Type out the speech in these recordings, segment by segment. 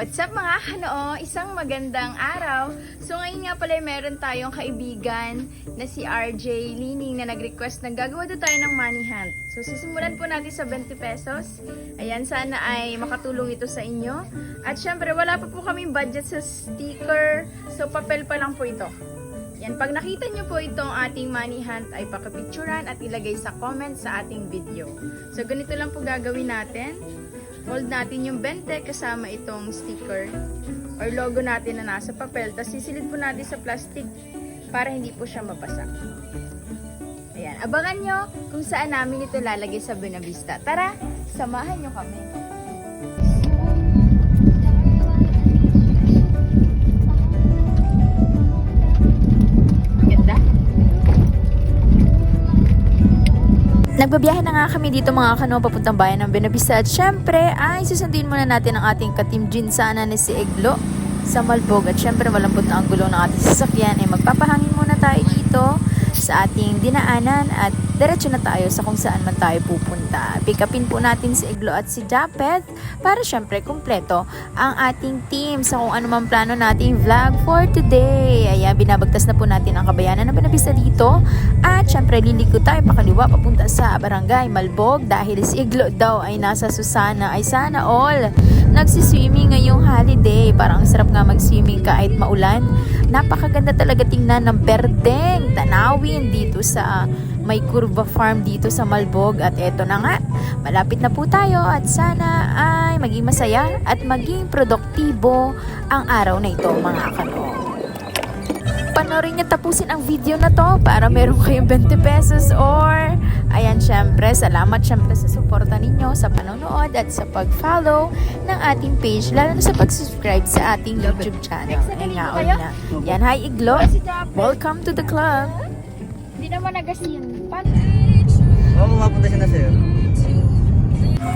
What's up mga kanoo? Isang magandang araw. So ngayon nga pala meron tayong kaibigan na si RJ Lining na nag-request na gagawa daw tayo ng money hunt. So sisimulan po natin sa 20 pesos. Ayan, sana ay makatulong ito sa inyo. At syempre wala pa po kaming budget sa sticker. So papel pa lang po ito. Yan, pag nakita nyo po itong ating money hunt ay pakapicturan at ilagay sa comment sa ating video. So ganito lang po gagawin natin. Hold natin yung 20 kasama itong sticker or logo natin na nasa papel. Tapos sisilid po natin sa plastic para hindi po siya mabasa. Ayan, abangan nyo kung saan namin ito lalagay sa Buena Vista. Tara, samahan nyo kami. Nagbabiyahe na nga kami dito mga kano papuntang bayan ng Buena Vista at syempre ay susundin muna natin ang ating ka-team Jean sana ni si Eglo sa Malbog at syempre malambot na ang gulong ng ating sasakyan ay magpapahangin muna tayo dito sa ating dinaanan at diretso na tayo sa kung saan man tayo pupunta. Pick upin po natin si Eglo at si Japeth para syempre kumpleto ang ating team sa kung ano man plano nating vlog for today. Ayan, binabagtas na po natin ang kabayanan ng Buena Vista dito at syempre liliko tayo pakaliwa papunta sa Barangay Malbog dahil si Eglo daw ay nasa Susana ay sana all nagsiswimming ngayong holiday. Parang sarap nga mag-swimming kahit maulan. Napakaganda talaga tingnan ng berdeng tanawin dito sa may kurba farm dito sa Malbog at eto na nga, malapit na po tayo at sana ay maging masaya at maging produktibo ang araw na ito mga kano. Panoorin niyo tapusin ang video na to para meron kayong 20 pesos or ayan syempre, salamat syempre sa suporta ninyo sa panonood at sa pag-follow ng ating page lalo na sa pag-subscribe sa ating YouTube channel. Ayan nga, na. Yan, hi Iglo! Welcome to the club! Hindi naman nagasin. Oo, mapunta siya na sa'yo.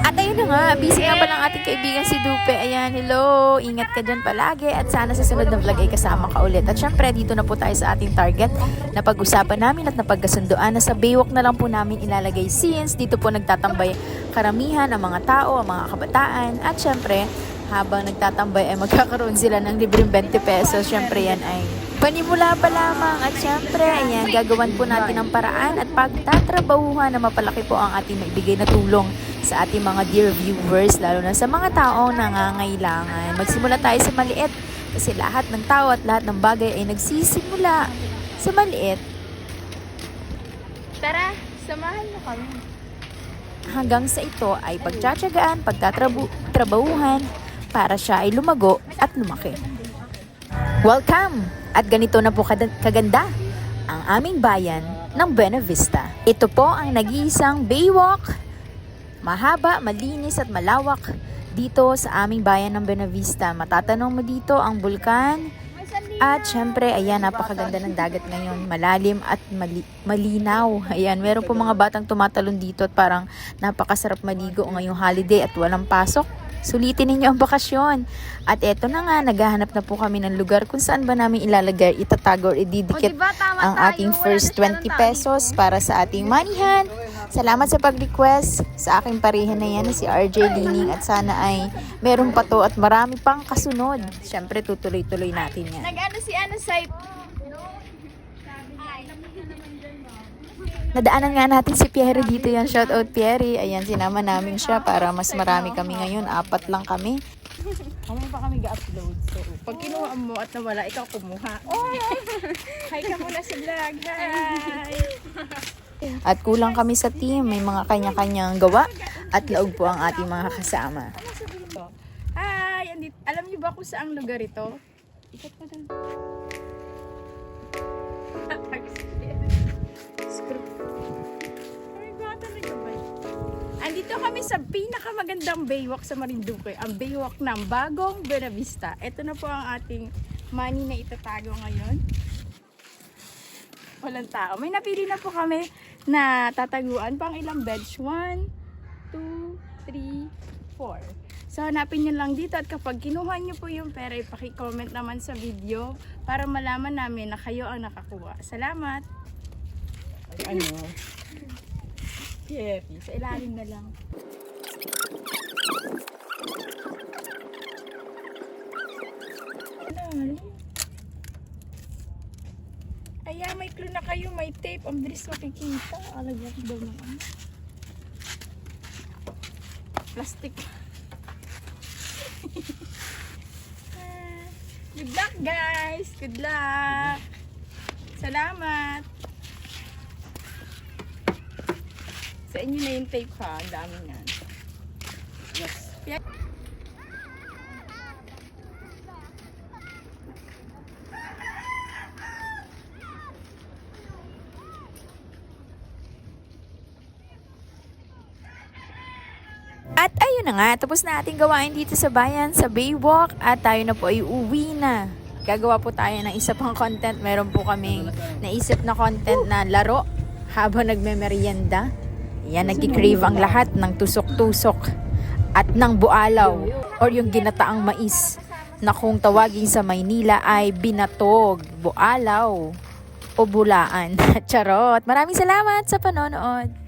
At ayun na nga, busy nga palang ating kaibigan si Dupe. Ayan, hello, ingat ka dyan palagi at sana sa sunod na vlog ay kasama ka ulit. At syempre, dito na po tayo sa ating target na pag-usapan namin at napagkasundoan na sa Baywalk na lang po namin ilalagay since dito po nagtatambay karamihan ang mga tao, ang mga kabataan. At syempre, habang nagtatambay ay magkakaroon sila ng libreng 20 pesos. Syempre yan ay panimula pa lamang at syempre, ayan, gagawan po natin ang paraan at pagtatrabahuhan na mapalaki po ang ating maibigay na tulong sa ating mga dear viewers, lalo na sa mga taong nangangailangan. Magsimula tayo sa maliit kasi lahat ng tao at lahat ng bagay ay nagsisimula sa maliit. Tara, samahan mo kami. Hanggang sa ito ay pagtsatsagaan, pagtatrabahuhan para siya ay lumago at lumaki. Welcome! At ganito na po kaganda ang aming bayan ng Buena Vista. Ito po ang nag-iisang Baywalk, mahaba, malinis at malawak dito sa aming bayan ng Buena Vista. Matatanong mo dito ang bulkan at syempre, ayan, napakaganda ng dagat ngayon. Malalim at malinaw. Ayan, meron po mga batang tumatalon dito at parang napakasarap maligo ngayong holiday at walang pasok. Sulitin ninyo ang bakasyon. At eto na nga, naghahanap na po kami ng lugar kung saan ba namin ilalagay, itatago or ididikit ang ating first 20 pesos para sa ating money hunt. Salamat sa pag-request sa aking pareha na yan na si RJ Lining at sana ay meron pa to at marami pang kasunod. Siyempre, tutuloy-tuloy natin yan. Nag-ano si Ana Sai? Nadaanan nga natin si Pierre dito yan. Shout out Pierre. Ayan, sinama namin siya para mas marami kami ngayon. 4 lang kami. Kamay pa kami ga-upload. So, pag kinuha mo at nawala, ikaw kumuha. Oh! Hi ka muna sa vlog. Hi! At kulang kami sa team. May mga kanya-kanyang gawa at laog po ang ating mga kasama. Hi! Alam niyo ba kung saang lugar ito? Ikot pa doon. Andito kami sa pinakamagandang Baywalk sa Marinduque, ang Baywalk ng Bagong Buena Vista. Ito na po ang ating money na itatago ngayon. Walang tao. May napili na po kami na tataguan pang ilang beds. 1, 2, 3, 4. So hanapin nyo lang dito at kapag kinuha nyo po yung pera, ipaki-comment naman sa video para malaman namin na kayo ang nakakuha. Salamat! Ano? Yeah, sa ilalim na lang. malalim. Ayan, may clue na kayo, may tape. Ang bilis makikita. Alagyan daw ng ano. Plastic. Good luck, guys! Good luck! Salamat! Sa inyo na yung tape ha. Ang dami niyan. Yes. Yeah. At ayun na nga, tapos na ating gawain dito sa bayan, sa Baywalk, at tayo na po ay uwi na. Gagawa po tayo ng isa pang content. Meron po kaming naisip na content na laro habang nagme-merienda. Yan, nagki-crave ang lahat ng tusok-tusok at ng bualaw or yung ginataang mais na kung tawagin sa Maynila ay binatog, bualaw o bulaan. Charot! Maraming salamat sa panonood!